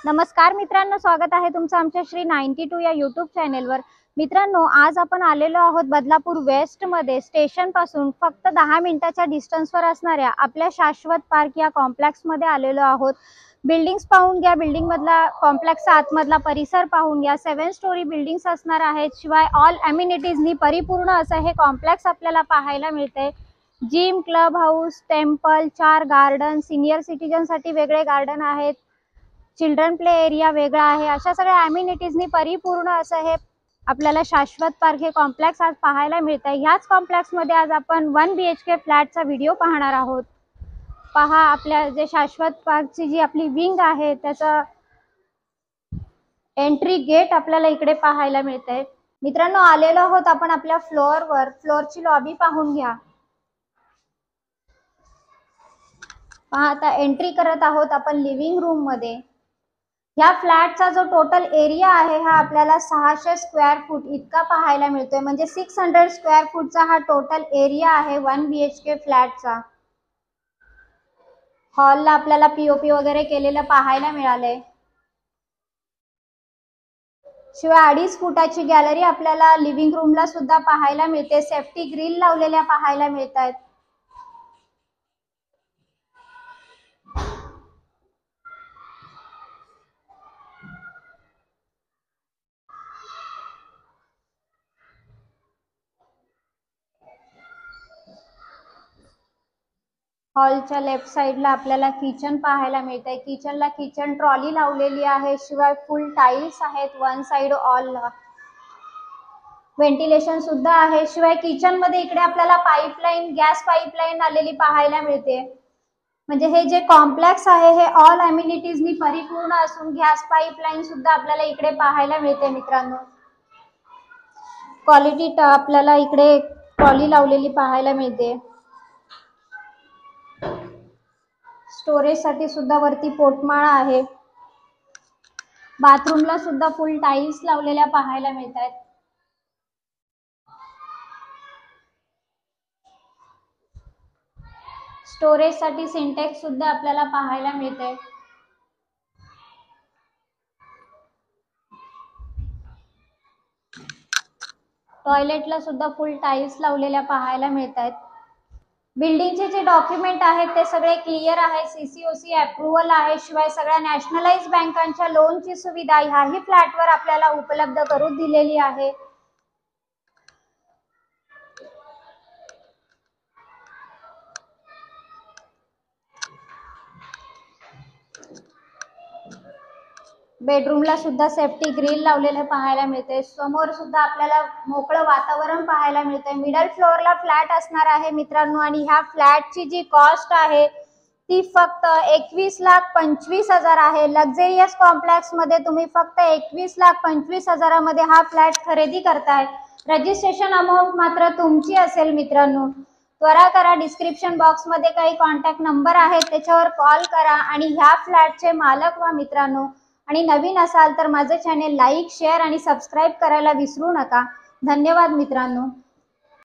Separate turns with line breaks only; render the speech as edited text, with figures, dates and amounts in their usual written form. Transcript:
नमस्कार मित्रांनो, स्वागत आहे तुमचं आमच्या श्री 92 या यूट्यूब चॅनेलवर। मित्रांनो, आज आपण आलेलो आहोत बदलापूर वेस्ट मध्ये स्टेशन पासून फक्त 10 मिनिटाच्या डिस्टन्सवर असणाऱ्या आपल्या शाश्वत पार्क या कॉम्प्लेक्स मध्ये आलेलो आहोत। बिल्डिंग्स पाहून घ्या, बिल्डिंग मधला कॉम्प्लेक्सचा आतमधला परिसर पाहून घ्या। 7 स्टोरी बिल्डिंग्स असणार आहेत, शिवाय ऑल अम्युनिटीजनी परिपूर्ण असं हे कॉम्प्लेक्स आपल्याला पाहायला मिळते। Gym, club house, temple, 4 garden, senior citizen साठी वेगळे गार्डन आहेत, चिल्ड्रन प्ले एरिया वेगळा आहे। अशा सगळ्या अम्युनिटीजनी परिपूर्ण असं हे आपल्याला शाश्वत पार्क हे कॉम्प्लेक्स आज पाहायला मिळतं। ह्याच कॉम्प्लेक्स मध्ये आज आपण 1 BHK फ्लॅटचा व्हिडिओ पाहणार आहोत। पहा, आपल्या जे शाश्वत पार्कची जी आपली विंग आहे त्याचा एंट्री गेट आपल्याला इकडे पाहायला मिळतंय। मित्रांनो, आलेलो आहोत आपण आपल्या फ्लोअरवर। फ्लोअरची लॉबी पाहून घ्या। पहा, आता एंट्री करत आहोत आपण लिव्हिंग रूम मध्ये। या फ्लॅटचा जो टोटल एरिया आहे हा आपल्याला 600 स्क्वेअर फूट इतका पाहायला मिळतोय, म्हणजे 600 स्क्वेअर फूटचा हा टोटल एरिया आहे 1 BHK फ्लॅटचा। हॉलला आपल्याला पीओपी वगैरे केलेलं पाहायला मिळालंय। शिवाय 2.5 फुटाची गॅलरी आपल्याला लिव्हिंग रूमला सुद्धा पाहायला मिळते। सेफ्टी ग्रिल लावलेल्या पाहायला मिळतात। हॉलच्या लेफ्ट साइडला आपल्याला किचन पाहायला मिळतंय। किचनला किचन ट्रॉली लावलेली आहे, शिवाय फुल टाइल्स आहेत वन साइड ऑलला। व्हेंटिलेशन सुद्धा आहे। शिवाय किचन मध्ये इकडे आपल्याला पाईपलाईन, गॅस पाईपलाईन आलेली पाहायला मिळते। म्हणजे हे जे कॉम्प्लेक्स आहे हे ऑल अम्युनिटीजनी परिपूर्ण असून गॅस पाईपलाईन सुद्धा आपल्याला इकडे पाहायला मिळते। मित्रांनो, क्वालिटी आपल्याला इकडे ट्रॉली लावलेली पाहायला मिळते। स्टोरेज साठी सुद्धा वरती पोटमाळा आहे। बाथरूमला सुद्धा फुल टाइल्स लावलेल्या पाहायला मिळतात। स्टोरेज साठी सिंटेक्स सुद्धा आपल्याला पाहायला मिळते। टॉयलेटला सुद्धा फुल टाइल्स लावलेल्या पाहायला मिळतात। बिल्डिंगचे जे डॉक्युमेंट आहेत ते सगळे क्लिअर आहे। CCOC अप्रूव्हल आहे, शिवाय सगळ्या नॅशनलाइज बँकांच्या लोनची सुविधा ह्याही फ्लॅटवर आपल्याला उपलब्ध करून दिलेली आहे। बेडरूमला सुद्धा सेफ्टी ग्रिल लावलेले पाहायला मिळते। समोर सुद्धा आपल्याला मोकळं वातावरण पाहायला मिळते। मिडल फ्लोअरला फ्लॅट असणार आहे मित्रांनो, आणि ह्या फ्लॅटची जी कॉस्ट आहे ती फक्त 21,25,000 आहे। लक्झरियस कॉम्प्लेक्स मध्ये तुम्ही फक्त 21,25,000 मध्ये हा फ्लॅट खरेदी करताय। रजिस्ट्रेशन अमाउंट मात्र तुमची असेल मित्रांनो। त्वरा करा, डिस्क्रिप्शन बॉक्स मध्ये काही कॉन्टॅक्ट नंबर आहेत त्याच्यावर कॉल करा आणि ह्या फ्लॅटचे मालक व्हा मित्रांनो। आणि नवीन असाल तर माझे चॅनेल लाईक, शेअर आणि सबस्क्राईब करायला विसरू नका। धन्यवाद मित्रांनो।